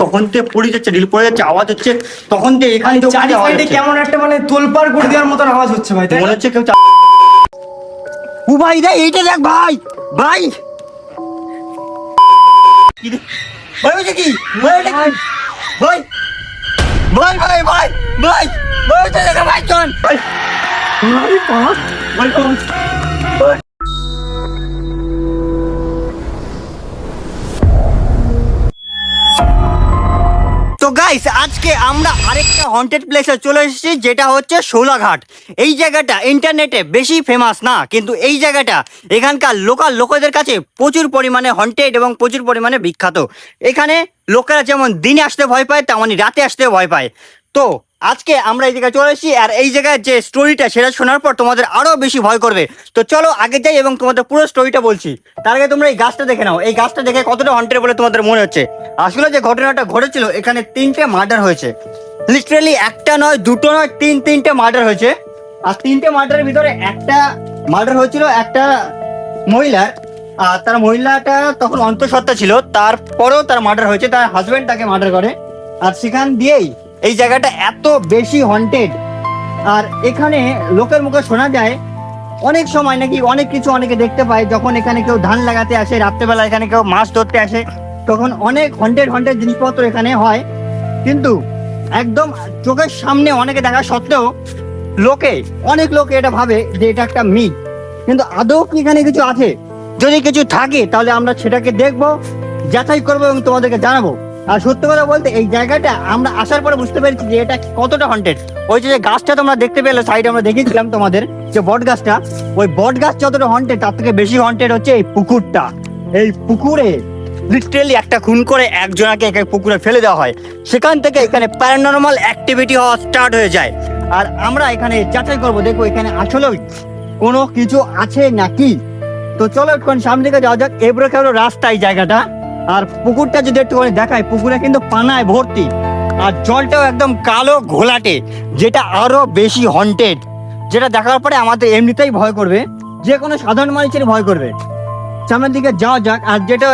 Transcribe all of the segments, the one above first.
তখন থেকে পড়ে যাচ্ছে, ঢিল পড়ে যাচ্ছে, আওয়াজ হচ্ছে, তখন থেকে এখানে চারি সাইডে কেমন একটা মানে তোলপাড় করে দেওয়ার মতন আওয়াজ হচ্ছে ভাই, তাই মনে না? হচ্ছে কেউ ও ভাই দেখ এইটা দেখ ভাই, ভাই কি রে? ভাই হচ্ছে কি ভাই, এটা কি? ভাই ভাই ভাই ভাই ভাই ভাই হচ্ছে দেখা ভাই চল ভাই ভাই বাস ভাই কোন তো গাইস আজকে আমরা আরেকটা হন্টেড প্লেসে চলে এসেছি, যেটা হচ্ছে শোলাঘাট। এই জায়গাটা ইন্টারনেটে বেশি ফেমাস না, কিন্তু এই জায়গাটা এখানকার লোকাল লোকেদের কাছে প্রচুর পরিমাণে হন্টেড এবং প্রচুর পরিমাণে বিখ্যাত। এখানে লোকেরা যেমন দিনে আসতে ভয় পায়, তেমনই রাতে আসতে ভয় পায়। তো আজকে আমরা এই জায়গায় চলে এসেছি, আর এই জায়গায় যে স্টোরিটা সেটা শোনার পর তোমাদের আরো বেশি ভয় করবে। তো চলো আগে যাই এবং তোমাদের পুরো স্টোরিটা বলছি। তার আগে তোমরা এই গাছটা দেখে নাও, এই গাছটা দেখে কতটা হন্টেড বলে তোমাদের মনে হচ্ছে। আসলে যে ঘটনাটা ঘটেছিল, এখানে 3টে মার্ডার হয়েছে, লিটারালি একটা নয় দুটো নয় তিনটে মার্ডার হয়েছে। আর 3টে মার্ডারের ভিতরে একটা মার্ডার হয়েছিল একটা মহিলার, আর তার মহিলাটা তখন অন্তঃসত্ত্বা ছিল, তারপরেও তার মার্ডার হয়েছে, তার হাজবেন্ড তাকে মার্ডার করে। আর সেখান দিয়েই এই জায়গাটা এত বেশি হন্টেড। আর এখানে লোকের মুখে শোনা যায় অনেক সময় নাকি অনেক কিছু অনেকে দেখতে পায়, যখন এখানে কেউ ধান লাগাতে আসে, রাত্রেবেলা এখানে কেউ মাছ ধরতে আসে, তখন অনেক হন্টেড জিনিসপত্র এখানে হয়। কিন্তু একদম চোখের সামনে অনেকে দেখা সত্ত্বেও অনেক লোকে এটা ভাবে যে এটা একটা মিথ। কিন্তু আদৌ কি এখানে কিছু আছে? যদি কিছু থাকে তাহলে আমরা সেটাকে দেখবো, যাচাই করবো এবং তোমাদেরকে জানাবো। আর সত্য কথা বলতে এই জায়গাটা আমরা আসার পরে বুঝতে পেরেছি যে এটা কতটা হন্টেড। ওই যে গাছটা তোমরা দেখতে পেলে সাইডে, আমরা দেখিয়েছিলাম তোমাদের যে বট গাছটা, ওই বট গাছ যতটা হন্টেড তার থেকে বেশি হন্টেড হচ্ছে এই পুকুরটা। এই পুকুরে লিটারালি একটা খুন করে একজনকে পুকুরে ফেলে দেওয়া হয়, সেখান থেকে এখানে প্যারানরমাল অ্যাক্টিভিটি হওয়া স্টার্ট হয়ে যায়। আর আমরা এখানে যাচাই করবো, দেখবো এখানে আসলে কোনো কিছু আছে নাকি। তো চলো একটু সামনে দিকে যাওয়া যাক। এবড়ো খেবড়ো রাস্তা এই জায়গাটা। আর পুকুরটা যদি একটুখানি দেখায়, পুকুরে কিন্তু পানায় ভর্তি, আর জলটাও একদম কালো ঘোলাটে, যেটা আরো বেশি হন্টেড, যেটা দেখার পরে আমাদের এমনিতেই ভয় করবে, যে কোনো সাধারণ মানুষের ভয় করবে। সামনের দিকে যাওয়া যাক। আর যেটা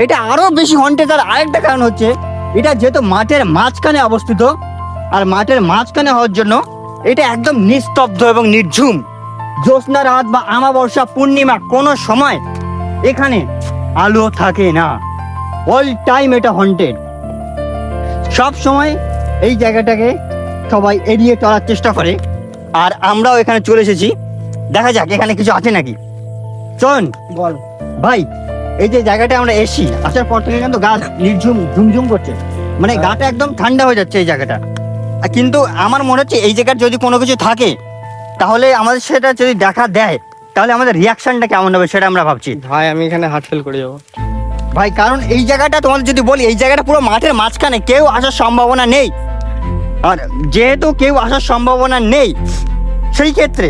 এটা আরো বেশি হন্টেড, আর আরেকটা কারণ হচ্ছে এটা যেহেতু মাঠের মাঝখানে অবস্থিত, আর মাঠের মাঝখানে হওয়ার জন্য এটা একদম নিস্তব্ধ এবং নির্ঝুম। জ্যোৎস্না রাত বা আমাবস্যা পূর্ণিমা কোনো সময় এখানে আলো থাকে না, অল টাইম এটা হন্টেড। সব সময় এই জায়গাটাকে সবাই এড়িয়ে চলার চেষ্টা করে, আর আমরাও এখানে চলে এসেছি। দেখা যাক এখানে কিছু আছে নাকি। চল বল ভাই, এই যে জায়গাটা আমরা এসছি, আসার পর থেকে কিন্তু গাছ নির্ঝুম ঝুমঝুম করছে, মানে গাটা একদম ঠান্ডা হয়ে যাচ্ছে এই জায়গাটা। কিন্তু আমার মনে হচ্ছে এই জায়গার যদি কোনো কিছু থাকে, তাহলে আমাদের সেটা যদি দেখা দেয়, তাহলে আমাদের রিয়াকশনটা কেমন হবে সেটা আমরা ভাবছি। ভাই, আমি এখানে হার্ট ফেল করে যাবো ভাই, কারণ এই জায়গাটা তোমাদের যদি বলি, এই জায়গাটা পুরো মাঠের মাঝখানে, কেউ আসার সম্ভাবনা নেই। আর যেহেতু কেউ আসার সম্ভাবনা নেই, সেই ক্ষেত্রে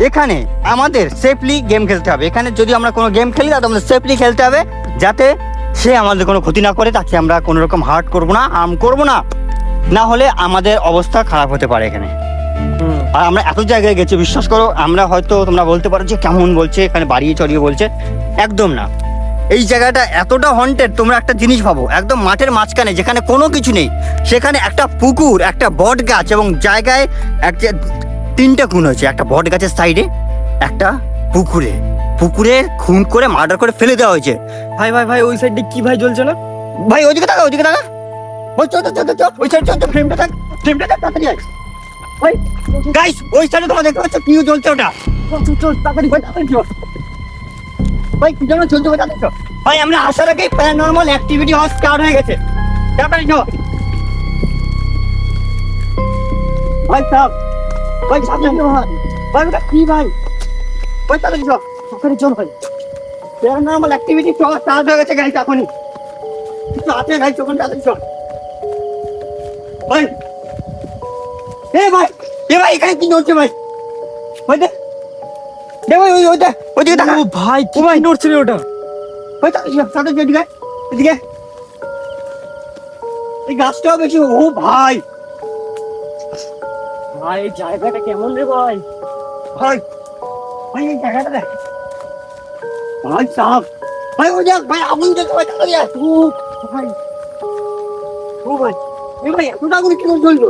এখানে আমাদের সেফলি গেম খেলতে হবে। এখানে যদি আমরা কোনো গেম খেলি, তাহলে আমাদের সেফলি খেলতে হবে, যাতে সে আমাদের কোনো ক্ষতি না করে, তাকে আমরা কোনো রকম হার্ট করবো না, হার্ম করবো না, না হলে আমাদের অবস্থা খারাপ হতে পারে এখানে। আর আমরা এত জায়গায় গেছি, বিশ্বাস করো, আমরা হয়তো তোমরা বলতে পারো যে কেমন বলছে, এখানে বাড়িয়ে চড়িয়ে বলছে, একদম না। এই জায়গাটা এতটা হন্টেড, তোমরা একটা জিনিস ভাবো, একদম মাঠের মাঝখানে যেখানে কোনো কিছু নেই, সেখানে একটা পুকুর, একটা বট গাছ, এবং জায়গায় একটা 3টে খুন হয়েছে, একটা বট গাছের সাইডে, একটা পুকুরে খুন করে মার্ডার করে ফেলে দেওয়া হয়েছে। ভাই ভাই ভাই, ওই সাইডে কি ভাই জ্বলছে না? ভাই ওইদিকে তাকা, ওইদিকে তাকা, ওই চল ওই সাইড চল, ফ্রেমটা থাক তাড়াতাড়ি আয়। ভাই গাইস, ওই সাইডে তোমরা দেখতে পাচ্ছ কি জ্বলছে, ওটা চল তাড়াতাড়ি, ভাই তাড়াতাড়ি চল। ভাই কি যেন চলছে, ভাই তাড়াতাড়ি চল। ভাই আমরা আসার আগেই প্যারানরমাল অ্যাক্টিভিটি হওয়া স্টার্ট হয়ে গেছে, তাড়াতাড়ি চল। ভাই সাহেব, ভাই সাবধানে ভাই, ওটা কি ভাই? ভাই তাড়াতাড়ি চল ভাই, প্যারানরমাল অ্যাক্টিভিটি স্টার্ট হয়ে গেছে গাইস এখনই। কিছু আছে গাইস, ওখানে তাড়াতাড়ি চল। ভাই ভাই এখানে কি নড়ছে ভাই? ভাই দেখ ভাই, ওইদিকে তাকা। ও ভাই, কি ভাই নড়ছে রে ওটা? ভাই তাড়াতাড়ি এদিকে এদিকে, এই গাছটাও বেশি। ও ভাই, ভাই এই জায়গাটা কেমন রে ভাই? ভাই ভাই এই জায়গাটা দেখ ভাই সাহেব। ভাই ওই দেখ ভাই, আগুন দেখতে ভাই, তাড়াতাড়ি আয়। ও ভাই ও ভাই, এ ভাই এত আগুন কি করে জ্বললো?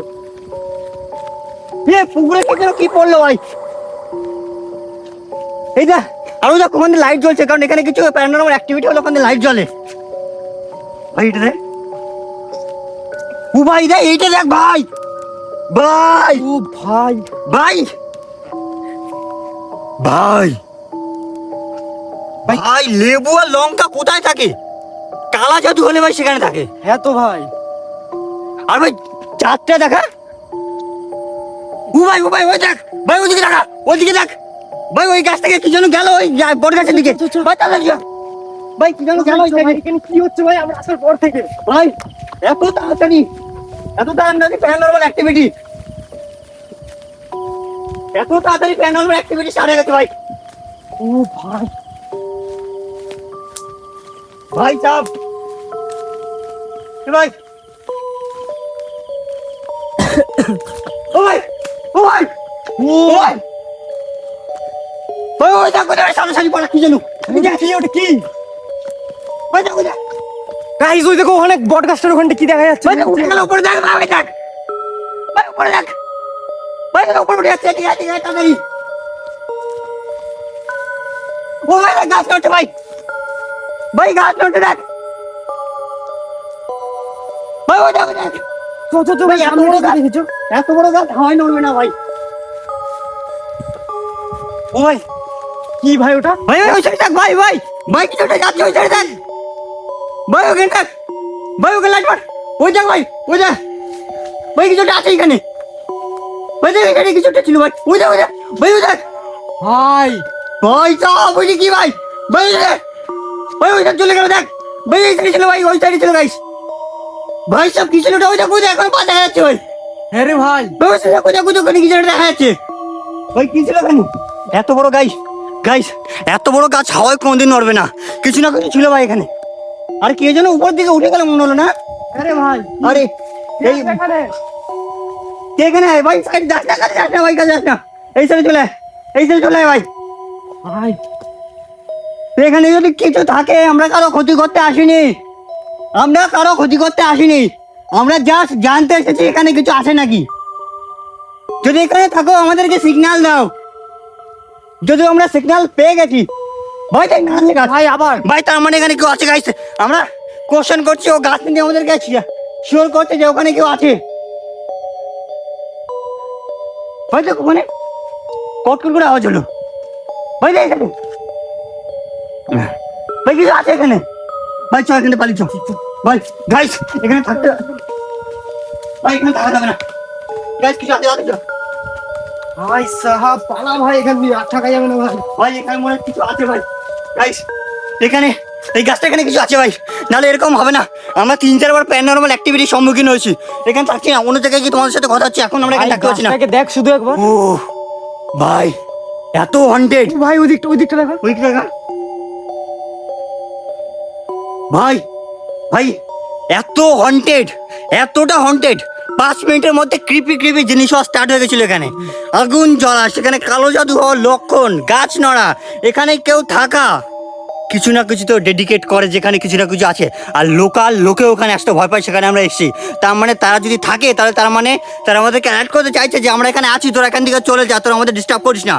পুকুরে কি যেন কি পড়লো ভাই? এই দেখ, আরো দেখ ওখানে লাইট জ্বলছে, কারণ এখানে কিছু প্যারানর্মাল অ্যাক্টিভিটি হলে ওখানে লাইট জ্বলে। ভাই এটা দেখ, ও ভাই দেখ, এইটা দেখ ভাই, ভাই ও ভাই, ভাই ভাই ভাই, লেবু আর লঙ্কা কোথায় থাকে? কালা জাদু হলে ভাই সেখানে থাকে। হ্যাঁ তো ভাই। আর ভাই চারটা দেখা, ও ভাই ও ভাই, ওই দেখ ভাই, ওইদিকে দেখা, ওইদিকে দেখ ভাই, ওই গাছ থেকে কি যেন গেল, ওই বড় গাছের দিকে। ভাই তাহলে ভাই কি যেন গেল, এখানে কি হচ্ছে ভাই আমরা আসার পর থেকে? ভাই এত তাড়াতাড়ি, এত তাড়াতাড়ি প্যারানর্মাল অ্যাক্টিভিটি, এত তাড়াতাড়ি প্যারানর্মাল অ্যাক্টিভিটি সারে গেছে ভাই। ও ভাই, ভাই চাপ, ভাই ও ভাই, ও ভাই, ও ভাই, ওই ওই দেখো দেখ, সামনে পড়া কি জানো, কি ওটা কি? ভাই দেখো দেখ, গাইস ওই দেখো ওখানে বট গাছটার ওখানটা কি দেখা যাচ্ছে? ভাই দেখ, উঠে গেল উপরে, দেখ ভাই দেখ, ভাই উপরে দেখ, ভাই দেখ উপরে উঠে যাচ্ছে, ঠিক আছে তাড়াতাড়ি। ও ভাই দেখ, গাছ নড়ছে ভাই, ভাই গাছ নড়ছে দেখ, ভাই ওই দেখো দেখ, তো ভাই এত বড় গাছ, দেখেছো? এত বড় গাছ হয় নড়বে না ভাই। ও ভাই, কি ভাই ওটা? ভাই ভাই ওই সাইড দেখ, ভাই ভাই ভাই কিছু একটা যাচ্ছে ওই সাইড দেখ, ভাই ওখানে দেখ, ভাই ওখানে লাইট মার, ওই দেখ ভাই, ওই দেখ ভাই কিছু একটা আছে এখানে, ভাই দেখ এখানে কিছু একটা ছিল ভাই, ওই দেখ, ওই দেখ ভাই, ওই দেখ ভাই ভাই চাপ, ওই যে কি ভাই, ভাই ওই দেখ, ভাই ওই দেখ চলে গেল দেখ, ভাই এই সাইডে ছিল ভাই, ওই সাইডে ছিল গাইস, ভাই সব কি ছিল ওটা, ওই দেখ, ওই দেখ এখন পা দেখা যাচ্ছে ভাই, হ্যাঁ রে ভাই, ভাই ওই সাইডে কোথাও কোথাও কিছু একটা দেখা যাচ্ছে ভাই, কি ছিল এখানে? এত বড় গাইস, গাইস এত বড় গাছ হাওয়ায় কোনদিন নড়বে না, কিছু না কিছু ছিল ভাই এখানে। আর কে যেন উপর দিকে উঠে গেল মনে হলো না? হ্যাঁ রে ভাই, আরে এই এখানে কে এখানে আয় ভাই, সাইড যাস না, কাছে যাস না ভাই, কাছে যাস না, এই সাইডে চলে আয়, এই সাইডে চলে আয় ভাই। ভাই তো এখানে যদি কিছু থাকে, আমরা কারো ক্ষতি করতে আসিনি, আমরা কারো ক্ষতি করতে আসিনি, আমরা জাস্ট জানতে এসেছি এখানে কিছু আছে নাকি। যদি এখানে থাকো আমাদেরকে সিগন্যাল দাও, যদি আমরা সিগন্যাল পেয়ে গেছি ভাই, তাই না আছে গাছ ভাই আবার ভাই, তার মানে এখানে কেউ আছে গাইস, আমরা কোশ্চেন করছি, ও গাছ নিয়ে আমাদেরকে শিওর করছে যে ওখানে কেউ আছে। ভাই দেখ ওখানে কটকট করে আওয়াজ হলো, ভাই দেখ এখানে, ভাই কিছু আছে এখানে, ভাই চল এখানে পালিয়ে চল ভাই, গাইস এখানে থাকতে, ভাই এখানে থাকা যাবে না গাইস, কিছু আছে আছে চল। ভাই সাহাব পালা ভাই, এখান দিয়ে আর থাকা যাবে না ভাই। ভাই এখানে মনে হয় কিছু আছে ভাই, গাইস এখানে এই গাছটা এখানে কিছু আছে ভাই, নাহলে এরকম হবে না। আমরা 3-4 বার প্যারানর্মাল অ্যাক্টিভিটির সম্মুখীন হয়েছি, এখানে থাকছি না, অন্য জায়গায় কি তোমাদের সাথে কথা হচ্ছে, এখন আমরা এখানে থাকতে পারছি না। গাছটাকে দেখ শুধু একবার। ও ভাই এত হন্টেড, ভাই ওই দিকটা দেখো। ওই জায়গা ভাই, ভাই এত হন্টেড, এতটা হন্টেড, 5 মিনিটের মধ্যে ক্রিপি ক্রিপি জিনিস স্টার্ট হয়ে গেছিল এখানে, আগুন জ্বলা, সেখানে কালো জাদু হওয়ার লক্ষণ, গাছ নড়া, এখানে কেউ থাকা, কিছু না কিছু তো ডেডিকেট করে যেখানে কিছু না কিছু আছে, আর লোকাল লোকেও ওখানে আসতে ভয় পায়, সেখানে আমরা এসেছি, তার মানে তারা যদি থাকে তাহলে তার মানে তারা আমাদেরকে অ্যাড করতে চাইছে যে আমরা এখানে আছি, তোরা এখান থেকে চলে যা, তোরা আমাদের ডিস্টার্ব করিস না।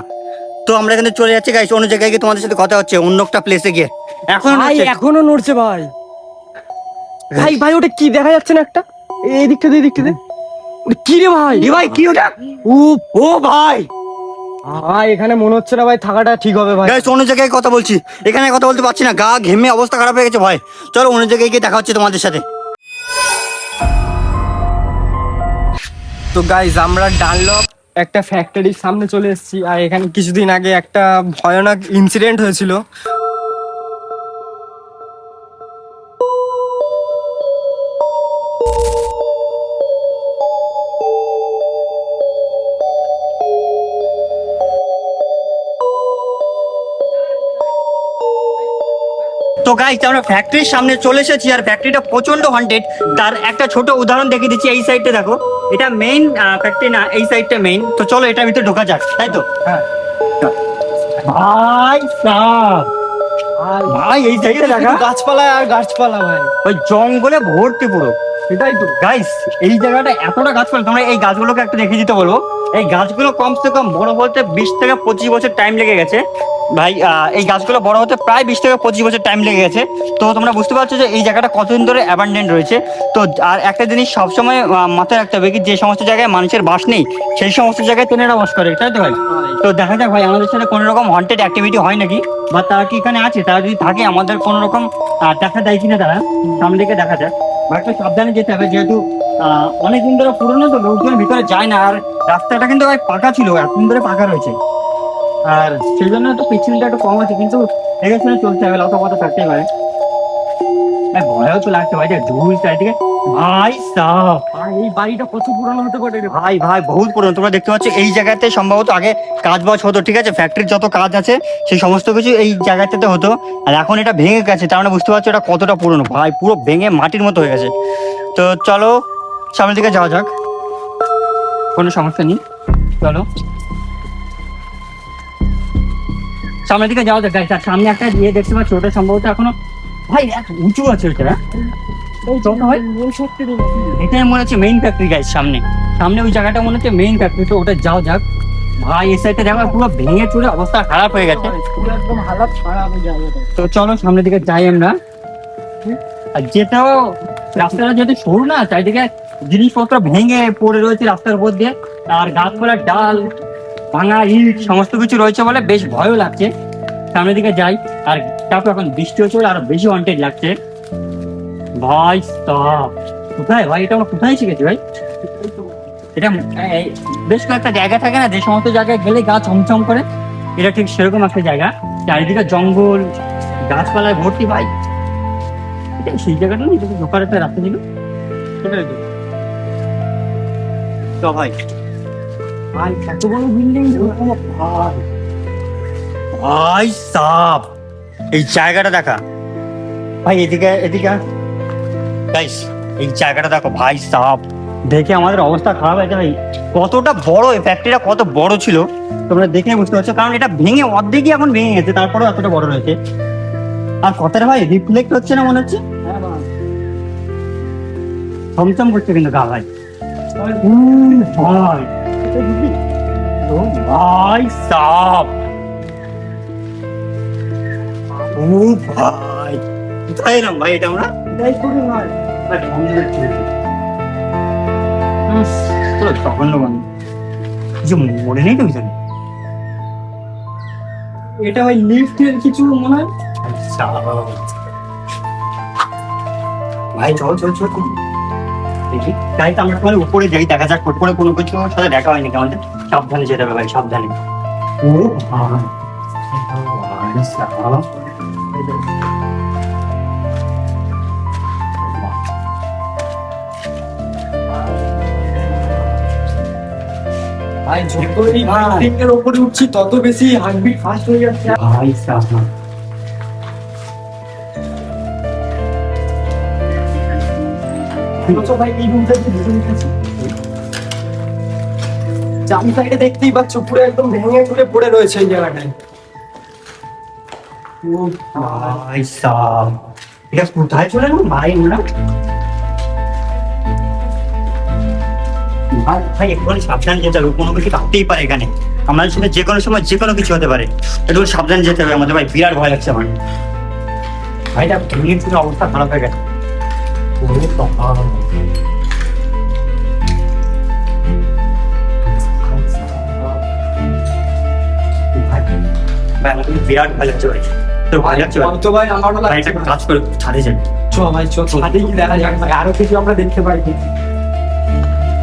তো আমরা এখানে চলে যাচ্ছি গাইস, অন্য জায়গায় গিয়ে তোমাদের সাথে কথা হচ্ছে, অন্য একটা প্লেসে গিয়ে। এখন ভাই এখনো নড়ছে ভাই। ভাই ভাই ওটা কি দেখা যাচ্ছে না একটা? এই দিকটা দিয়ে, দিকটা দিয়ে। ওটা কি রে ভাই? ভাই কি ওটা? ও ও ভাই ভাই এখানে মনে হচ্ছে না ভাই থাকাটা ঠিক হবে ভাই। গাইস, অন্য জায়গায় কথা বলছি, এখানে কথা বলতে পারছি না, গা ঘেমে অবস্থা খারাপ হয়ে গেছে ভাই, চলো অন্য জায়গায় গিয়ে দেখা হচ্ছে তোমাদের সাথে। তো গাইজ আমরা ডানলপ একটা ফ্যাক্টরির সামনে চলে এসেছি, আর এখানে কিছুদিন আগে একটা ভয়ানক ইনসিডেন্ট হয়েছিল। তো গাইস আমরা ফ্যাক্টরির সামনে চলে এসেছি, আর ফ্যাক্টরিটা প্রচন্ড হন্টেড। তার একটা ছোট উদাহরণ দেখিয়ে দিচ্ছি, এই সাইডটা দেখো, এটা মেইন ফ্যাক্টরি না, এই সাইডটা মেইন। তো চলো এটার ভিতরে ঢোকা যাক, তাই তো? হ্যাঁ ভাই সাব, ভাই এই সাইডে দেখা, গাছপালা আর গাছপালা ভাই। ওই জঙ্গলে ভর্তি পুরো, এটাই তো। গাইস এই জায়গাটা এতটা গাছপালা, তোমরা এই গাছগুলোকে একটু দেখে দিতে বলবো। এই গাছগুলো কমসে কম বড় হতে 20 থেকে 25 বছর টাইম লেগে গেছে ভাই। এই গাছগুলো বড় হতে প্রায় 20 থেকে 25 বছর টাইম লেগে গেছে। তো তোমরা বুঝতে পারছো যে এই জায়গাটা কতদিন ধরে অ্যাবান্ডেন্ট রয়েছে। তো আর একটা জিনিস সবসময় মাথায় রাখতে হবে কি, যে সমস্ত জায়গায় মানুষের বাস নেই সেই সমস্ত জায়গায় তেনারা বাস করে, তাই তো ভাই? তো দেখা যাক ভাই আমাদের সাথে কোনো রকম হন্টেড অ্যাক্টিভিটি হয় নাকি, বা তারা কি এখানে আছে, তারা যদি থাকে আমাদের কোনো রকম দেখা দেয় কিনা, তারা সামনে দিকে দেখা যায়। বা একটু সাবধানে যেতে হবে, যেহেতু অনেকদিন ধরে পুরনো, তো লোকজন ভিতরে যায় না। আর রাস্তাটা কিন্তু ভাই পাকা ছিল, এতদিন ধরে পাকা রয়েছে, আর সেই জন্য তো পিছনটা একটু কম আছে, কিন্তু দেখে শুনে চলতে হবে, অত কথা থাকতেই পারে। ভয়ও তো লাগছে ভাই, ধুল চারিদিকে। ভাই সাহ, এই বাড়িটা কত পুরানো হতে পারে রে? ভাই ভাই বহুত পুরনো। তোমরা দেখতে পাচ্ছ এই জায়গাতে সম্ভবত আগে কাজ বাজ হতো, ঠিক আছে? ফ্যাক্টরির যত কাজ আছে সেই সমস্ত কিছু এই জায়গাটাতে হতো। আর এখন এটা ভেঙে গেছে, তার মানে বুঝতে পারছো এটা কতটা পুরনো ভাই, পুরো ভেঙে মাটির মতো হয়ে গেছে। তো চলো সামনের দিকে যাওয়া যাক, কোনো সমস্যা নেই, চলো সামনের দিকে যাওয়া যাক। গাইস আর সামনে একটা ইয়ে দেখতে পাচ্ছি, ওটা সম্ভবত এখনো ভাই এত উঁচু আছে ওটা। এটাই মনে হচ্ছে মেইন ফ্যাক্টরি গাইস, সামনে সামনে ওই জায়গাটা মনে হচ্ছে মেইন ফ্যাক্টরি। তো ওটা যাও যাক ভাই। এই সাইডটা দেখো পুরো ভেঙে চুরে অবস্থা খারাপ হয়ে গেছে, একদম হালাত খারাপ হয়ে যাবে। তো চলো সামনের দিকে যাই আমরা। আর যেটাও রাস্তাটা যেহেতু সরু না, চারিদিকে জিনিসপত্র ভেঙে পড়ে রয়েছে রাস্তার উপর দিয়ে, আর গাছপালার ডাল ভাঙা ইট সমস্ত কিছু রয়েছে বলে বেশ ভয়ও লাগছে। সামনের দিকে যাই। আর তারপর এখন বৃষ্টি হচ্ছে বলে আরো বেশি ওয়ান্টেড লাগছে ভাই। স্টপ, কোথায় ভাই এটা আমরা কোথায় শিখেছি ভাই? এটা বেশ কয়েকটা জায়গা থাকে না, যে সমস্ত জায়গায় গেলে গা চমচম করে, এটা ঠিক সেরকম একটা জায়গা। চারিদিকে জঙ্গল গাছপালায় ভর্তি ভাই। এটা সেই জায়গাটা না, এটা ঢোকার একটা রাস্তা ছিল। তো ভাই ভাই এত বড় বিল্ডিং! ভাই সাপ, এই জায়গাটা দেখা ভাই, এদিকে এদিকে গাইস, এই জায়গাটা দেখো ভাই সাপ, দেখে আমাদের অবস্থা খারাপ হয়েছে ভাই। কতটা বড় এই ফ্যাক্টরিটা, কত বড় ছিল তোমরা দেখে বুঝতে পারছো, কারণ এটা ভেঙে অর্ধেকই এখন ভেঙে গেছে, তারপরেও এতটা বড় রয়েছে। আর কথাটা ভাই রিফ্লেক্ট হচ্ছে না মনে হচ্ছে, ছমছম করছে কিন্তু গা ভাই। ভাই ও ভাই সাপ, ও ভাই কোথায় এলাম ভাই? এটা আমরা জঘন্য বান্ধব, কিছু মনে নেই তো বিষয়। এটা ভাই লিফটের কিছু মনে হয়। ভাই চল চল চল দেখি, তাই তো আমরা তোমার উপরে যাই, দেখা যাক উপরে কোনো কিছু সাথে দেখা হয়নি আমাদের। সাবধানে যেতে হবে ভাই, সাবধানে। ও ভাই ভাই যত এই বিল্ডিং এর উপরে উঠছি তত বেশি হার্টবিট ফাস্ট হয়ে যাচ্ছে। ভাই সাবধান। তো ভাই এই রুমটা কি দুজন আছে? চাবি সাইডে দেখতেই পাচ্ছ পুরো একদম ভেঙে চুরে পড়ে রয়েছে এই জায়গাটায়। ও ভাই সাব, এটা কোথায় চলে গেল ভাই? আমরা ভাই ভাই একটু সাবধানে যেতে হবে, কোনো কিছু থাকতেই পারে এখানে, আমাদের সাথে যে কোনো সময় যে কোনো কিছু হতে পারে, একটু সাবধানে যেতে হবে আমাদের ভাই। বিরাট ভয় লাগছে আমার ভাইটা, ভেঙে চুরে অবস্থা খারাপ হয়ে গেছে। বিরাট ভয় লাগছে ভাই, তোর ভয় লাগছে ভাই? তো ভাই আমারও ভাই একটা কাজ করে ছাদে যাবে। চ ভাই চ, ছাদে গিয়ে দেখা যাক ভাই আরো কিছু আমরা দেখতে পাই কি।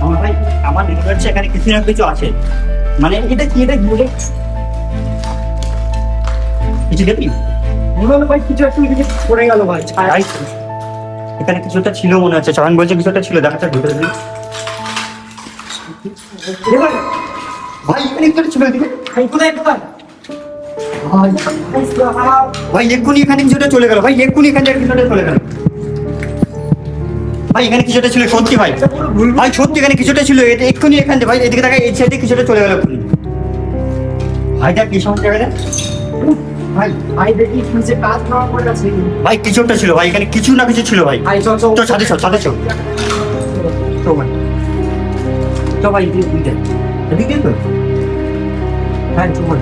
আমার ভাই আমার মনে হচ্ছে এখানে কিছু না কিছু আছে, মানে এটা কি, এটা কি কিছু দেখি মনে হলো ভাই কিছু একটু এদিকে পড়ে গেল ভাই। ভাই, এখানে কিছুটা ছিল মনে হচ্ছে, চয়ন বলছে কিছুটা ছিল, দেখা যাক ভিতরে দিই। ভাই এখানে কিছুটা ছিল, এদিকে ভাই কোথায় কোথায়? ভাই এক্ষুনি এখানে কিছুটা চলে গেল, ভাই এক্ষুনি এখানে কিছুটা চলে গেল ভাই, এখানে কিছুটা ছিল সত্যি ভাই, ভাই সত্যি এখানে কিছুটা ছিল, এটা এক্ষুনি এখান থেকে ভাই, এদিকে দেখা এই সাইডে কিছুটা চলে গেল এক্ষুনি। ভাইটা কি সমস্যা গেলে ভাই ভাই দেখি নিচে কাজ না করে আছে ভাই, কিছু একটা ছিল ভাই, এখানে কিছু না কিছু ছিল ভাই। ভাই চল চল তো ছাদে চল, ছাদে চল। ভাই এদিকে তো হ্যাঁ চল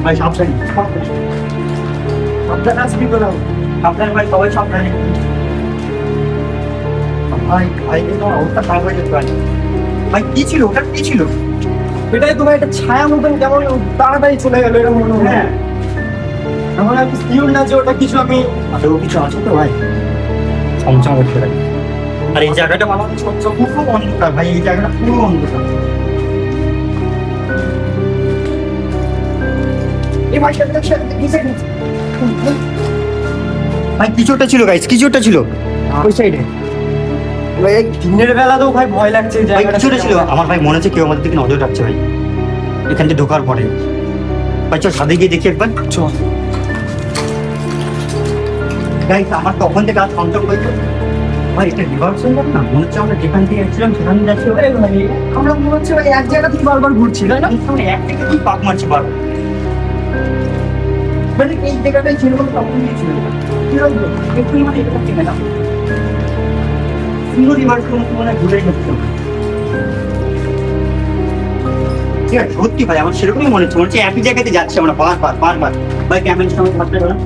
ভাই সাবধানে আপনার আসবি তো সাবধানে ভাই সবাই সাবধানে ভাই ভাই এটা অবস্থা খারাপ হয়ে যেতে পারে ভাই কি ছিল ওটা কি ছিল এটাই তো ভাই একটা ছায়া মতন কেমন তাড়াতাড়ি চলে গেল এটা মনে হয়। হ্যাঁ এমন আমি শিওর না যে ওটা কিছু আমি আদৌ কিছু আছে তো ভাই সমস্যা করতে পারি আর এই জায়গাটা আমার পুরো অন্ধকার ভাই এই জায়গাটা পুরো অন্ধকার এই ভাইটা ভাই কিছু একটা ছিল গাইস কিছু একটা ছিল ওই সাইডে ভাই এই দিনের বেলা তো ভাই ভয় লাগছে এই ভাই জায়গাটা কিছু একটা ছিল আমার ভাই মনে হচ্ছে কেউ আমাদের দিকে নজর রাখছে ভাই এখান থেকে ঢোকার পরে ভাই চল সাথে গিয়ে দেখি একবার চল গাইস আমার তখন থেকে আজ সন্দেহ হয়েছে ভাই এটা রিভার্স হয়ে যাবে না মনে হচ্ছে আমরা যেখান থেকে এসেছিলাম সেখানে যাচ্ছি এই ভাই আমরা মনে হচ্ছে ভাই এক জায়গা থেকে বারবার ঘুরছি তাই না সামনে এক থেকে তুই পাক মারছি বার মানে এই জায়গাটাই ছিল বলে তখন নিয়েছিল একটু মানে এটা থেকে না সুন্দর রিভার্স কোনো মনে হয় ঘুরে যাচ্ছে ঠিক আছে সত্যি ভাই আমার সেরকমই মনে হচ্ছে একই জায়গাতে যাচ্ছি আমরা বারবার ভাই ক্যামেরার সামনে থাকতে পারে না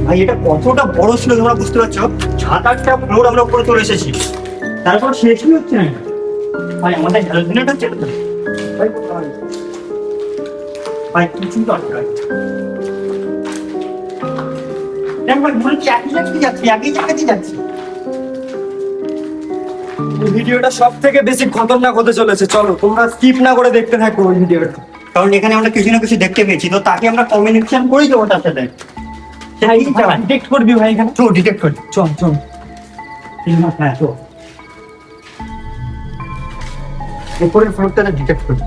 ভাই এটা কতটা বড় ছিল তোমরা বুঝতে পারছো 7-8টা ফ্লোর আমরা উপরে চলে এসেছি তারপর শেষই হচ্ছে না ভাই আমাদের হেলথ হচ্ছে তো ভাই ভাই কিছু দরকার দেখ ভাই মনে হচ্ছে একই জায়গাতে যাচ্ছি এই ভিডিওটা সব থেকে বেশি খতরনাক হতে চলেছে চলো তোমরা স্কিপ না করে দেখতে থাকো ওই ভিডিওটা কারণ এখানে আমরা কিছু না কিছু দেখতে পেয়েছি তো তাকে আমরা কমিউনিকেশন করেই দেবো তার সাথে ডিটেক্ট করবি ভাই এখানে তো ডিটেক্ট করি চল চল হ্যাঁ তো উপরের ফ্লোরটা ডিটেক্ট করি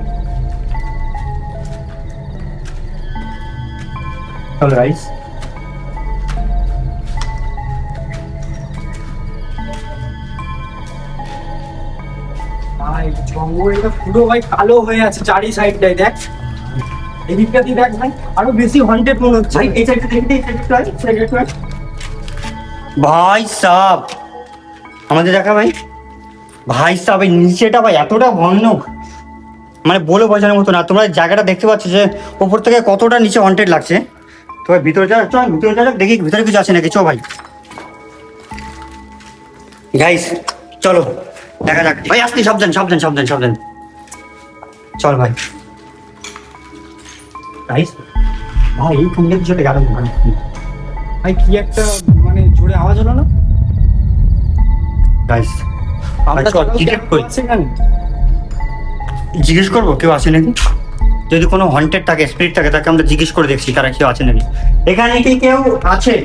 চলো রাইস ভাই জঙ্গলটা পুরো ভাই কালো হয়ে আছে চারি সাইডটাই দেখ এদিকটা দিয়ে দেখ ভাই আরো বেশি হন্টেড মনে হচ্ছে ভাই এই সাইডটা দেখি এই সাইডটা ভাই সাব আমাদের দেখা ভাই ভাই সাব এই নিচেটা ভাই এতটা ভয়ানক মানে বলে বোঝানোর মতো না তোমরা জায়গাটা দেখতে পাচ্ছ যে উপর থেকে কতটা নিচে ওয়ান্টেড লাগছে তো ভাই ভিতরে যা চল ভিতরে যা দেখি ভিতরে কিছু আছে নাকি চো ভাই গাইস চলো দেখা যাক ভাই আসতে সাবধান চল ভাই গাইস ভাই এই ফোনটা কিছু একটা গেল ভাই কি একটা মানে জোরে আওয়াজ হলো না গাইস আমরা চল ডিটেক্ট করি সেখানে জিজ্ঞেস করবো কেউ আছে নাকি যদি কোনো হন্টেড থাকে স্পিরিট থাকে তাকে আমরা জিজ্ঞেস করে দেখছি তারা কেউ আছে নাকি এখানে কি কেউ আছে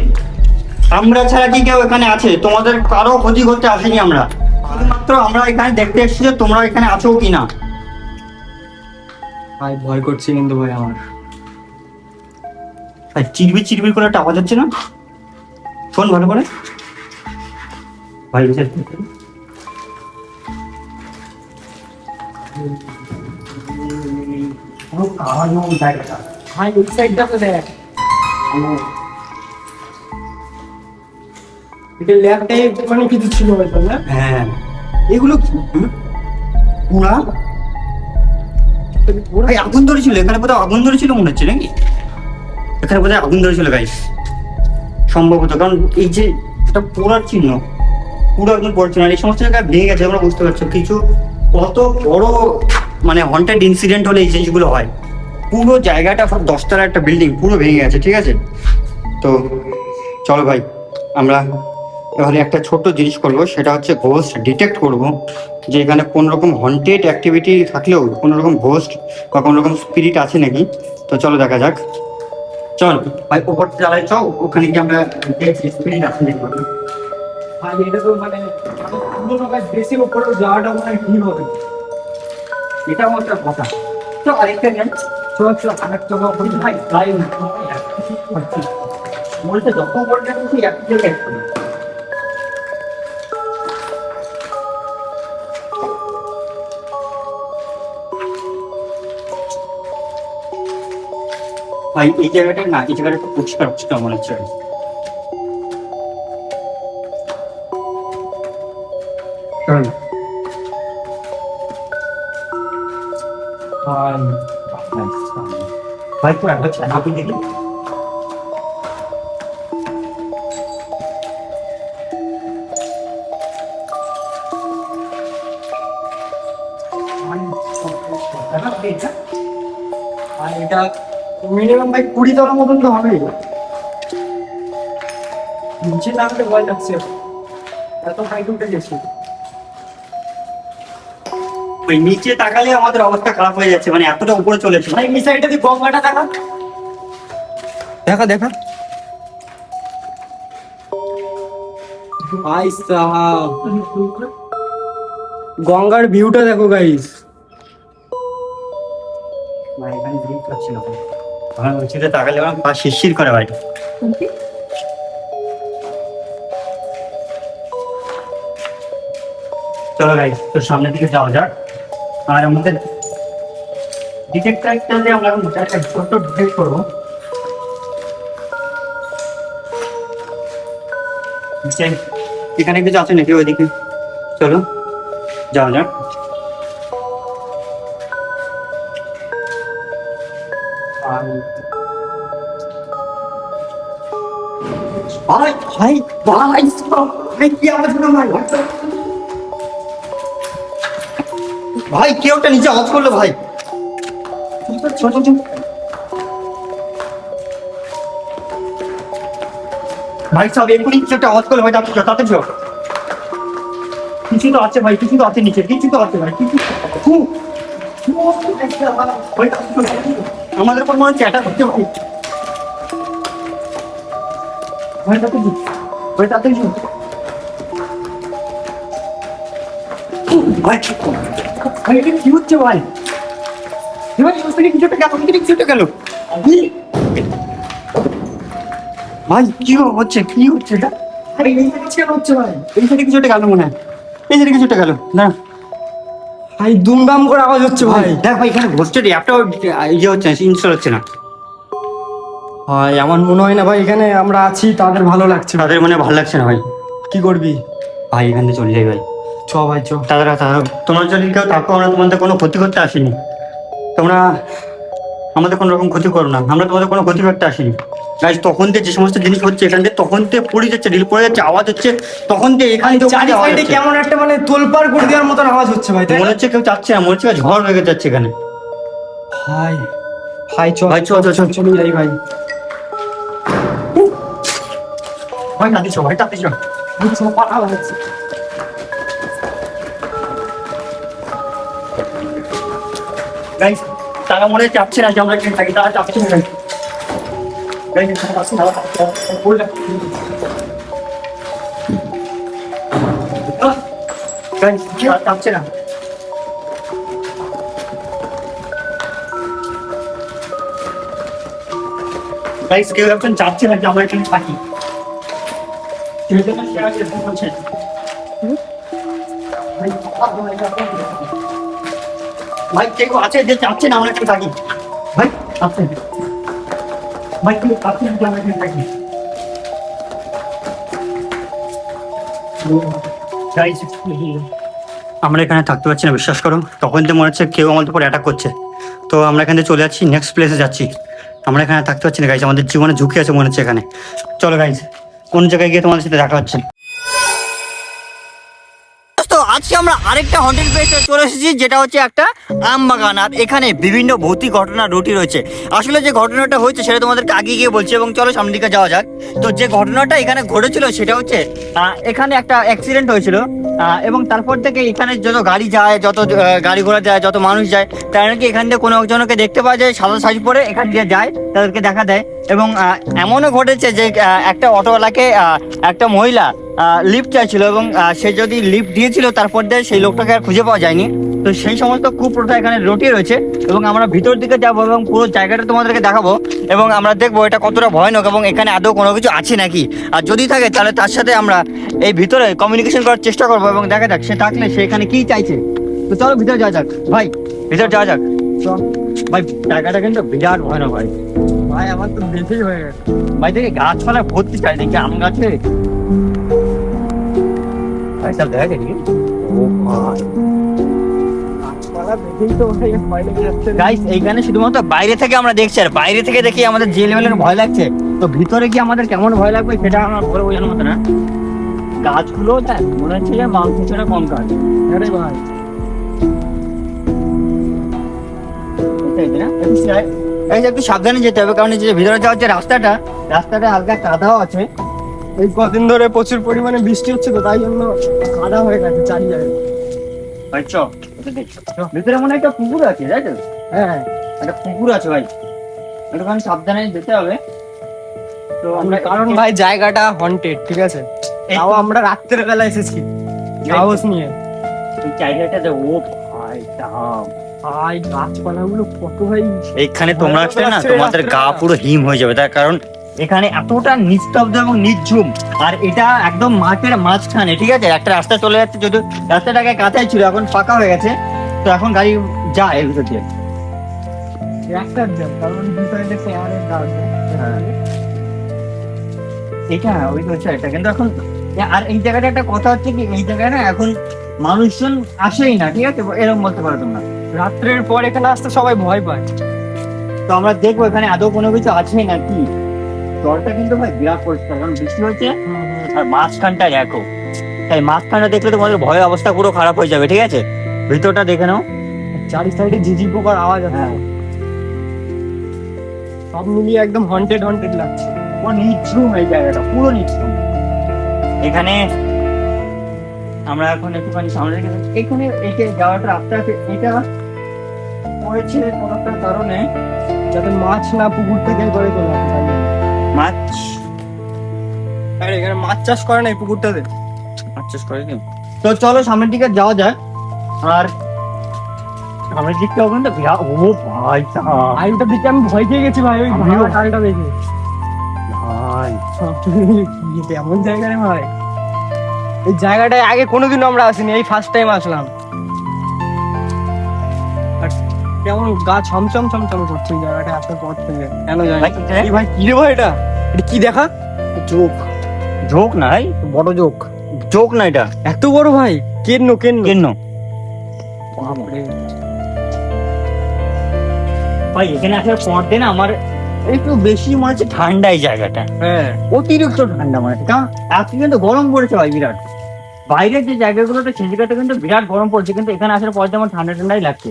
আমরা ছাড়া কি কেউ এখানে আছে তোমাদের কারো ক্ষতি করতে আসেনি আমরা শুধুমাত্র আমরা এখানে দেখতে এসেছি যে তোমরা এখানে আছো কি না ভাই ভয় করছে কিন্তু ভাই আমার আর চিরবির করে একটা আওয়াজ হচ্ছে না শোন ভালো করে ভাই ভাই ওই সাইডটাতে দেখ এটা ল্যাবটাই মানে কিছু ছিল হয়তো না হ্যাঁ এগুলো কি পুরা ভাই আগুন ধরেছিল এখানে বোধহয় আগুন ধরেছিল মনে হচ্ছে নাকি এখানে বোধহয় আগুন ধরেছিল গাইস সম্ভবত কারণ এই যে একটা পোড়ার চিহ্ন পুরো একদম পড়ছে না এই সমস্ত জায়গায় ভেঙে গেছে আমরা বুঝতে পারছো কিছু কত বড় মানে হন্টেড ইনসিডেন্ট হলে এই জিনিসগুলো হয় পুরো জায়গাটা সব 10তলা একটা বিল্ডিং পুরো ভেঙে গেছে ঠিক আছে তো চলো ভাই আমরা এবারে একটা ছোট্ট জিনিস করবো সেটা হচ্ছে ঘোস্ট ডিটেক্ট করব যে এখানে কোনো রকম হন্টেড অ্যাক্টিভিটি থাকলেও কোনো রকম ঘোস্ট বা কোনো রকম স্পিরিট আছে নাকি তো চলো দেখা যাক চল ভাই ওপর চালাই চল ওখানে কি আমরা দেখছি স্পিরিট আছে নাকি ভাই এটা তো মানে পুরো ভাই বেশি উপরে যাওয়াটা মানে কি হবে এটাও একটা কথা তো আরেকটা জ্ঞান চল চল আরেকটা ভাই তাই বলতে যত বলতে তুই এক জায়গায় ভাই এই জায়গাটা না, এই জায়গাটা একটু পরিষ্কার পরিষ্কার মনে হচ্ছে। চল। ভাই তো একটা আপনি দেখি। আর এটা মিনিমাম ভাই 20 তলার মতন তো হবে। নিচে নামতে ভয় লাগছে, এত হাইট উঠে গেছে। ওই নিচে তাকালে আমাদের অবস্থা খারাপ হয়ে যাচ্ছে, মানে এতটা উপরে চলেছে। ভাই এই সাইডটা দিয়ে গঙ্গাটা দেখা, দেখা দেখা। ভাই সাহাব, গঙ্গার ভিউটা দেখো গাইস। ভাই এখানে ভিউ পাচ্ছি না, আমার নিচে তাকালে আমার পা শিরশির করে ভাই। চলো গাইস, তো সামনের দিকে যাওয়া যাক। আর আমাদের ডিটেক্টরটা দিয়ে আমরা একটা ছোট্ট ডিটেক্ট করবো। এখানে কিছু আছে নাকি ওইদিকে? চলো যাওয়া যাক। ভাই ভাই ভাই ভাই কি আওয়াজ হলো ভাই? ভাই কেউ একটা নিচে আওয়াজ করলো ভাই। চল চল চল। ভাই সব এক্ষুনি কিছু একটা আওয়াজ করলো ভাই, তাতে চল। কিছু তো আছে ভাই, কিছু তো আছে নিচে, কিছু তো আছে ভাই, কিছু। আমাদের উপর মনে হচ্ছে অ্যাটাক হচ্ছে ভাই। ভাই তাতে ভাই তাতে ভাই ভাই এটা কি হচ্ছে ভাই? ভাই কিছু একটা গেল, কিছু একটা গেল ভাই। কি হচ্ছে, কি হচ্ছে এটা? ভাই এই সাইডে কেন হচ্ছে ভাই? এই সাইডে কিছু একটা গেল মনে হয়, এই সাইডে কিছু একটা গেল না ভাই দুমদাম করে আওয়াজ হচ্ছে ভাই। দেখ ভাই এখানে ঘটছে রে, একটাও ইয়ে হচ্ছে না, ইনস্টল হচ্ছে না। ভাই আমার মনে হয় না ভাই এখানে আমরা আছি তাদের ভালো লাগছে। তাদের মানে ভালো লাগছে না ভাই। কি করবি ভাই এখান থেকে চলে যাই ভাই। চ ভাই চ। তারা তোমরা যদি কেউ থাকো, আমরা তোমাদের কোনো ক্ষতি করতে আসিনি। তোমরা আমাদের কোনো রকম ক্ষতি করো না, আমরা তোমাদের কোনো ক্ষতি করতে আসিনি। গাইজ তখন থেকে যে সমস্ত জিনিস হচ্ছে এখান থেকে, তখন থেকে পড়ে যাচ্ছে, ঢিল পড়ে যাচ্ছে, আওয়াজ হচ্ছে, তখন থেকে এখানে চারি সাইডে কেমন একটা মানে তোলপাড় করে দেওয়ার মতন আওয়াজ হচ্ছে ভাই, তাই না? মনে হচ্ছে কেউ যাচ্ছে না, মনে হচ্ছে ঝড় হয়ে যাচ্ছে এখানে। ভাই ভাই চ ভাই চ চ চ চলে যাই ভাই। ভাই তাতে চ, ভাই তাতে চ। ভাই চ পাড়া লাগছে। গাইজ তারা মনে হয় চাচ্ছে না যে আমরা এখানে থাকি, তারা চাচ্ছে না। গাইজ চাচ্ছে না, গাইজ চাচ্ছে না। গাইজ কেউ একজন চাচ্ছে না যে আমরা এখানে থাকি। কেউ যেন সেরা চেষ্টা করছে। ভাই কেউ আছে যে চাচ্ছে না আমরা এখানে থাকি? ভাই আছে ভাই, কেউ চাচ্ছে না যে আমরা এখানে থাকি? Guys, আমরা এখানে থাকতে পারছি না, বিশ্বাস করো। তখন তো মনে হচ্ছে কেউ আমাদের উপর অ্যাটাক করছে। তো আমরা এখানে চলে যাচ্ছি, নেক্সট প্লেসে যাচ্ছি। আমরা এখানে থাকতে পারছি না গাইজ, আমাদের জীবনে ঝুঁকি আছে মনে হচ্ছে এখানে। চলো গাইজ, কোন জায়গায় গিয়ে তোমাদের সাথে দেখা হচ্ছে। তো আজকে আমরা আরেকটা হন্টেড প্লেসে চলে এসেছি, যেটা হচ্ছে একটা আম বাগান। আর এখানে বিভিন্ন ভৌতিক ঘটনা রুটি রয়েছে। আসলে যে ঘটনাটা হয়েছে সেটা তোমাদেরকে আগে গিয়ে বলছি, এবং চলো সামনের দিকে যাওয়া যাক। তো যে ঘটনাটা এখানে ঘটেছিল সেটা হচ্ছে এখানে একটা অ্যাক্সিডেন্ট হয়েছিল, এবং তারপর থেকে এখানে যত গাড়ি যায়, যত গাড়ি ঘোড়া যায়, যত মানুষ যায়, তারা নাকি এখান থেকে কোনো একজনকে দেখতে পাওয়া যায় সাদা শাড়ি পরে এখান দিয়ে যায়, তাদেরকে দেখা দেয়। এবং এমনও ঘটেছে যে একটা অটোওয়ালাকে একটা মহিলা লিফট চাইছিল, এবং সে যদি লিফট দিয়েছিল তারপর দিয়ে সেই লোকটাকে আর খুঁজে পাওয়া যায়নি। তো সেই সমস্ত কুপ্রথা এখানে রটিয়ে রয়েছে, এবং আমরা ভিতর দিকে যাবো এবং পুরো জায়গাটা তোমাদেরকে দেখাবো, এবং আমরা দেখবো এটা কতটা ভয়ানক এবং এখানে আদৌ কোনো কিছু আছে নাকি। আর যদি থাকে তাহলে তার সাথে আমরা এই ভিতরে কমিউনিকেশন করার চেষ্টা করবো, এবং দেখা যাক সে থাকলে সে এখানে কি চাইছে। তো চলো ভিতরে যাওয়া যাক ভাই, ভিতরে যাওয়া যাক। ভাই জায়গাটা কিন্তু বিরাট ভয়ানক ভাই। ভাই আমার তো দেখেই হয়ে গেছে। ভাই দেখে গাছপালা ভর্তি চাই দেখি আম গাছে। ভাই সব দেখা গেলি ও ভাই গাছপালা দেখেই তো ভাই ভয় লেগে যাচ্ছে। গাইস এইখানে শুধুমাত্র বাইরে থেকে আমরা দেখছি, আর বাইরে থেকে দেখি আমাদের যে লেভেলের ভয় লাগছে, তো ভিতরে কি আমাদের কেমন ভয় লাগবে সেটা আমরা বলে বোঝানোর মতো না। গাছগুলো দেখ মনে হচ্ছে যে মাংস ছাড়া কম কাজ। আরে ভাই এই যে না, এই যে একটু সাবধানে যেতে হবে, কারণ এই যে ভিতরে যাওয়ার যে রাস্তাটা হালকা কাদাও আছে। এই কদিন ধরে প্রচুর পরিমাণে বৃষ্টি হচ্ছে তো তাই জন্য কাদা হয়ে গেছে চারি জায়গায়। ভাই চ, ভিতরে মনে হয় একটা পুকুর আছে, তাই তো? হ্যাঁ একটা পুকুর আছে ভাই, একটুখানি সাবধানে যেতে হবে। তো আমরা কারণ ভাই জায়গাটা হন্টেড, ঠিক আছে? তাও আমরা রাত্রের বেলা এসেছি সাহস নিয়ে। এই জায়গাটাতে ও ভাই দাম, ভাই গাছপালাগুলো কত ভাই। এইখানে তোমরা আসলে না তোমাদের গা পুরো হিম হয়ে যাবে, তার কারণ এখানে এতটা নিস্তব্ধ এবং নির্ঝুম, আর এটা একদম মাঠের মাঝখানে, ঠিক আছে? একটা রাস্তা চলে যাচ্ছে, যদি রাস্তাটাকে কাঁচাই ছিল এখন ফাঁকা হয়ে গেছে, তো এখন গাড়ি যায় এর ভিতর দিয়ে। একটা জ্যাম, কারণ ভিতরে যে ফেয়ারের দাগ এটা ওই হচ্ছে এটা, কিন্তু এখন আর এই জায়গাটা একটা কথা হচ্ছে কি, এই জায়গায় না এখন মানুষজন আসেই না, ঠিক আছে? এরকম বলতে পারো তোমরা। রাত্রের পর এখানে আসতে সবাই ভয় পায়। তো আমরা দেখবো এখানে আদৌ কোনো কিছু আছে নাকি। জলটা কিন্তু ভাই বিরাট পরিষ্কার, কারণ বৃষ্টি হচ্ছে, আর মাঝখানটা দেখো, তাই মাঝখানটা দেখলে তোমাদের ভয়ের অবস্থা পুরো খারাপ হয়ে যাবে, ঠিক আছে? ভিতরটা দেখে নাও। চারি সাইডে ঝিঝি পোকার আওয়াজ আছে, হ্যাঁ, সব মিলিয়ে একদম হন্টেড হন্টেড লাগছে। পুরো নিঝুম এই জায়গাটা, পুরো নিঝুম। এখানে আমরা এখন একটুখানি সামনে রেখে এখানে একে যাওয়াটা রাস্তা আছে, এটা পড়েছে কোনো একটা কারণে, যাতে মাছ না পুকুর থেকে করে চলে আসে তাই জন্য। মাছ আর এখানে মাছ চাষ করে না এই পুকুরটাতে। চাষ করে কি? তো চলো সামনের দিকে যাওয়া যাক। আর সামনের দিকটা ওখানে তো বিরাট, ও ভাই সাহাব, আইনটা দেখে আমি ভয় পেয়ে গেছি ভাই, ওই আমিও। ভাড়া টালটা দেখে। ভাই কি এমন জায়গা রে ভাই, এই জায়গাটায় আগে কোনোদিনও আমরা আসিনি, এই ফার্স্ট টাইম আসলাম। আর কেমন গা ছমছম ছমছম করছে এই জায়গাটা আসার পর থেকে, কেন জানি। ভাই, এটা- এই ভাই কি রে ভাই, এটা এটা কি দেখা? জোক, জোক না ভাই, বড় জোক। জোক না, এটা এত বড় ভাই, কেন কেন কেন বাপরে। ভাই এখানে আসার পর দিয়ে না আমার একটু বেশি মনে হচ্ছে ঠান্ডা এই জায়গাটা, হ্যাঁ অতিরিক্ত ঠান্ডা মনে হচ্ছে, কারণ আজকে কিন্তু গরম পড়েছে ভাই বিরাট। বাইরের যে জায়গাগুলোতে সেদিকে কিন্তু বিরাট গরম পড়ছে, কিন্তু এখানে আসার পর আমার ঠান্ডা ঠান্ডাই লাগছে।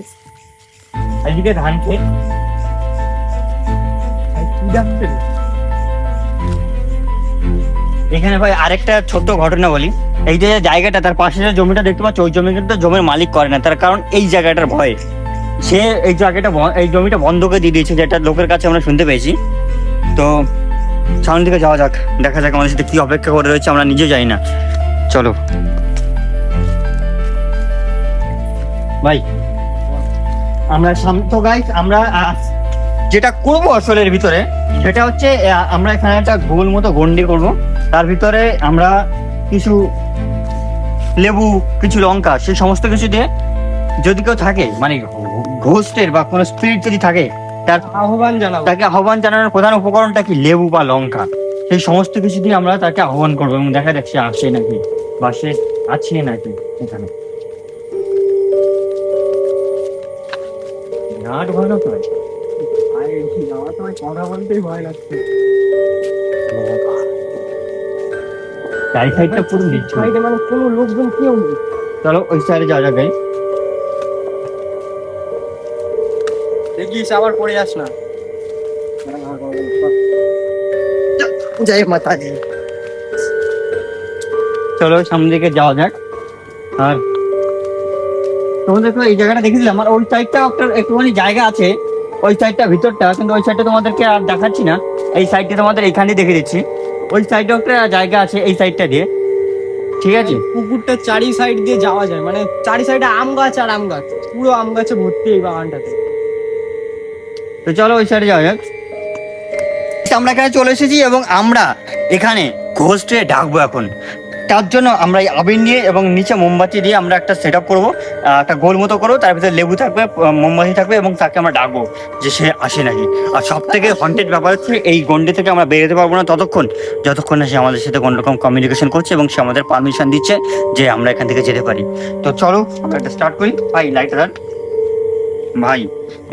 এদিকে ধান খেত, ভাই, কি দেখছে রে? এখানে ভাই আরেকটা ছোট্ট ঘটনা বলি। এই যে জায়গাটা, তার পাশে যে জমিটা দেখতে পাচ্ছ, ওই জমি কিন্তু জমির মালিক করে না, তার কারণ এই জায়গাটার ভয়ে সে এই জায়গাটা এই জমিটা বন্ধকে দিয়ে দিয়েছে, যেটা লোকের কাছে আমরা শুনতে পেয়েছি। তো সামনের দিকে যাওয়া যাক, দেখা যাক আমাদের সাথে কি অপেক্ষা করে রয়েছে, আমরা নিজে জানি না। চলো ভাই, আমরা তো গাইস আমরা যেটা করবো আসলে এর ভিতরে, সেটা হচ্ছে আমরা এখানে একটা গোল মতো গন্ডি করব, তার ভিতরে আমরা কিছু লেবু, কিছু লঙ্কা, সেই সমস্ত কিছু দিয়ে, যদি কেউ থাকে মানে ঘোস্টের বা কোনো স্পিরিট যদি থাকে, তার আহ্বান জানাবো। তাকে আহ্বান জানানোর প্রধান উপকরণটা কি, লেবু বা লঙ্কা। সেই সমস্ত কিছু দিয়ে আমরা তাকে আহ্বান করবো, এবং দেখা যাক সে আসে নাকি, বা সে আছে নাকি এখানে। বিরাট ভয় লাগতো ভাই। ভাই এই যাওয়া তো ভাই কথা বলতেই ভয় লাগছে। চারি সাইডটা পুরো নিচ্ছ। সাইডে মানে কোনো লোকজন কেউ নেই। চলো ওই সাইডে যাওয়া যাবে। দেখিস আবার পড়ে যাস না। জয় মাতাজি। চলো সামনের দিকে যাওয়া যাক। আর তোমাদেরকে এই জায়গাটা দেখেছিলাম, আর ওই সাইডটা একটা একটুখানি জায়গা আছে, ওই সাইডটা ভিতরটা, কিন্তু ওই সাইডটা তোমাদেরকে আর দেখাচ্ছি না, এই সাইডটা তোমাদের এইখানে দেখে দিচ্ছি। ওই সাইডে একটা জায়গা আছে, এই সাইডটা দিয়ে, ঠিক আছে? পুকুরটা চারি সাইড দিয়ে যাওয়া যায়, মানে চারি সাইডে আম গাছ আর আম গাছ, পুরো আম গাছে ভর্তি এই বাগানটাতে। তো চলো ওই সাইডে যাওয়া যাক। আমরা এখানে চলে এসেছি, এবং আমরা এখানে ঘোস্টে ডাকবো এখন। তার জন্য আমরা এই আবির নিয়ে এবং নিচে মোমবাতি দিয়ে আমরা একটা সেট আপ করবো, একটা গোল মতো করবো, তার ভিতরে লেবু থাকবে, মোমবাতি থাকবে এবং তাকে আমরা ডাকবো যে সে আসে নাকি। আর সব থেকে হন্টেড ব্যাপার হচ্ছে এই গন্ডি থেকে আমরা বেরোতে পারবো না যতক্ষণ না সে আমাদের সাথে কোনো রকম কমিউনিকেশন করছে এবং সে আমাদের পারমিশন দিচ্ছে যে আমরা এখান থেকে যেতে পারি। তো চলো আমরা এটা স্টার্ট করি। ভাই লাইটার ভাই,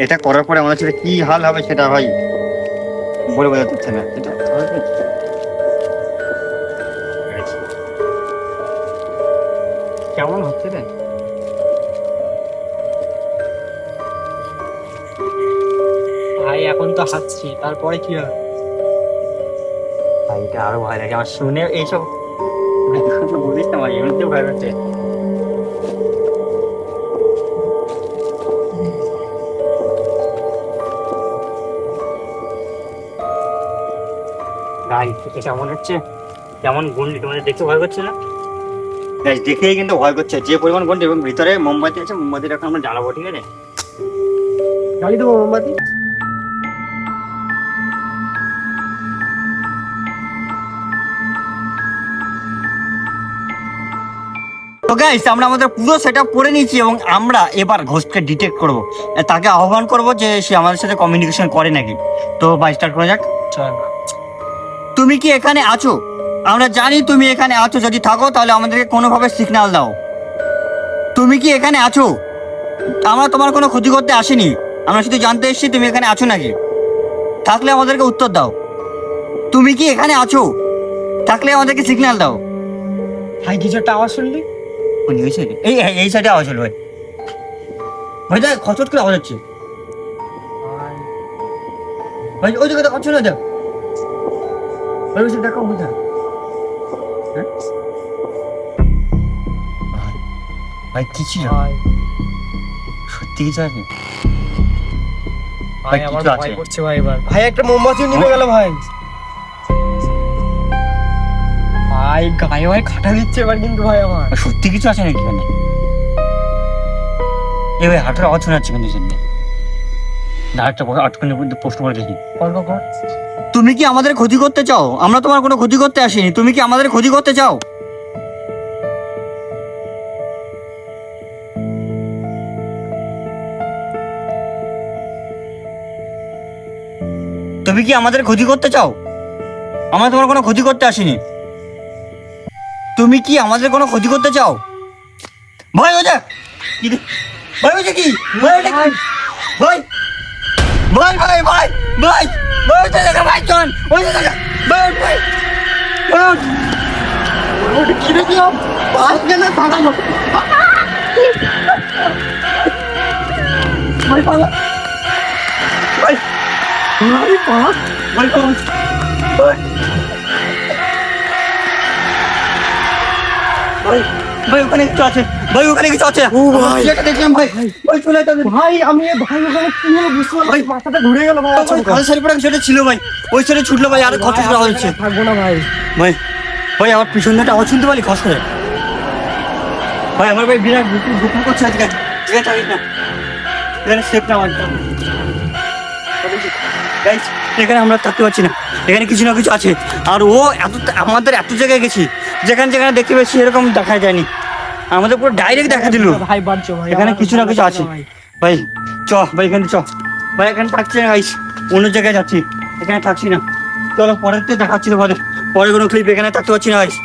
এটা করার পরে আমাদের সাথে কি হাল হবে সেটা ভাই বলে বোঝাতে পারছে না। এটা কেমন হচ্ছে রে ভাই? এখন তো হাসছি, তারপরে কি হবে ভাই? এটা আরো ভয় লাগে আমার শুনে এইসব, বলিস না ভাই, এমনিতেও ভয় হচ্ছে। গাইস এটা মনে হচ্ছে কেমন গন্ডি, তোমাদের দেখতে ভয় করছে না? গাইস দেখেই কিন্তু ভয় করছে যে পরিমাণ গন্ডি, এবং ভিতরে মোমবাতি আছে, মোমবাতিটা এখন আমরা জ্বালাবো, ঠিক আছে? জ্বালিয়ে দেবো মোমবাতি। তো গাইস আমরা আমাদের পুরো সেট আপ করে নিয়েছি এবং আমরা এবার ঘোস্টকে ডিটেক্ট করব, তাকে আহ্বান করব যে সে আমাদের সাথে কমিউনিকেশন করে নাকি। তো ভাই স্টার্ট করা যাক। চল। তুমি কি এখানে আছো? আমরা জানি তুমি এখানে আছো, যদি থাকো তাহলে আমাদেরকে কোনোভাবে সিগন্যাল দাও। তুমি কি এখানে আছো? আমরা তোমার কোনো ক্ষতি করতে আসিনি, আমরা শুধু জানতে এসেছি তুমি এখানে আছো নাকি। থাকলে আমাদেরকে উত্তর দাও। তুমি কি এখানে আছো? থাকলে আমাদেরকে সিগন্যাল দাও। ভাই কিছু একটা আওয়াজ শুনলি? কোন হয়েছে? এই এই সাইডে আওয়াজ হলো ভাই। ভাই দেখ খচট করে আওয়াজ হচ্ছে ভাই, ওই জায়গাটা আওয়াজ শোনা যাক ভাই, ওই সাইডটা কম বুঝা। হ্যাঁ ভাই কি ছিল? সত্যি কিছু আছে ভাই? কিছু আমার আছে। ভয় করছে ভাই এবার। ভাই একটা মোমবাতিও নিভে গেল ভাই। ভাই গায়ে ভাই খাটা দিচ্ছে এবার কিন্তু ভাই আমার। সত্যি কিছু আছে নাকি এখানে? এই ভাই হাঁটার আওয়াজ শোনা যাচ্ছে কিন্তু সামনে। না একটা আটকানে প্রশ্ন করে দেখি। তুমি কি আমাদের ক্ষতি করতে চাও? আমরা তোমার কোনো ক্ষতি করতে আসিনি, তুমি কি আমাদের ক্ষতি করতে চাও? তুমি কি আমাদের ক্ষতি করতে চাও? আমরা তোমার কোনো ক্ষতি করতে আসিনি, তুমি কি আমাদের কোনো ক্ষতি করতে চাও? ভয় হয়ে যাক কি রে? ভয় হয়েছে কি? ভয় হয়েছে কি? ভয় ভয় ভয় ভয় ভয় ভয় হচ্ছে দেখা ভাই, চল ওই দেখা ভয় ভয় ভয় কি রে কি ভাই কেন ভাগালো ভাই পালা ভাই ভাই পালা ভাই পালা ভাই ভাই ভাই ওখানে কিছু আছে ভাই, ওখানে কিছু আছে। ও ভাই এটা দেখলাম ভাই, ওই চলে যাবে ভাই আমি ভাই ওখানে কি হলো বুঝতে পারলাম, মাথাটা ঘুরে গেল ভাই। খালি শাড়ি পরে সেটা ছিল ভাই, ওই সাইডে ছুটলো ভাই, আর খরচ করা হচ্ছে। থাকবো না ভাই। ভাই ভাই আমার পিছন দিকটা আওয়াজ শুনতে পারি খস করে ভাই, আমার ভাই বিরাট বুকুর করছে আজকে। ঠিক আছে থাকিস না, এখানে সেফ না আমাদের। গাইস এখানে আমরা থাকতে পারছি না, এখানে কিছু না কিছু আছে। আর ও আমাদের এত জায়গায় গেছি যেখানে যেখানে দেখতে পেয়েছি এরকম দেখা যায়নি, আমাদের পুরো ডাইরেক্ট দেখা দিল। ভাই বাড়ছো ভাই, এখানে কিছু না কিছু আছে ভাই। চ ভাই এখানে চ ভাই, এখানে থাকছি না গাইস, অন্য জায়গায় যাচ্ছি, এখানে থাকছি না। চলো পরের দেখাচ্ছি তোমাদের, পরে কোনো ক্লিপ, এখানে থাকতে পারছি না গাইস।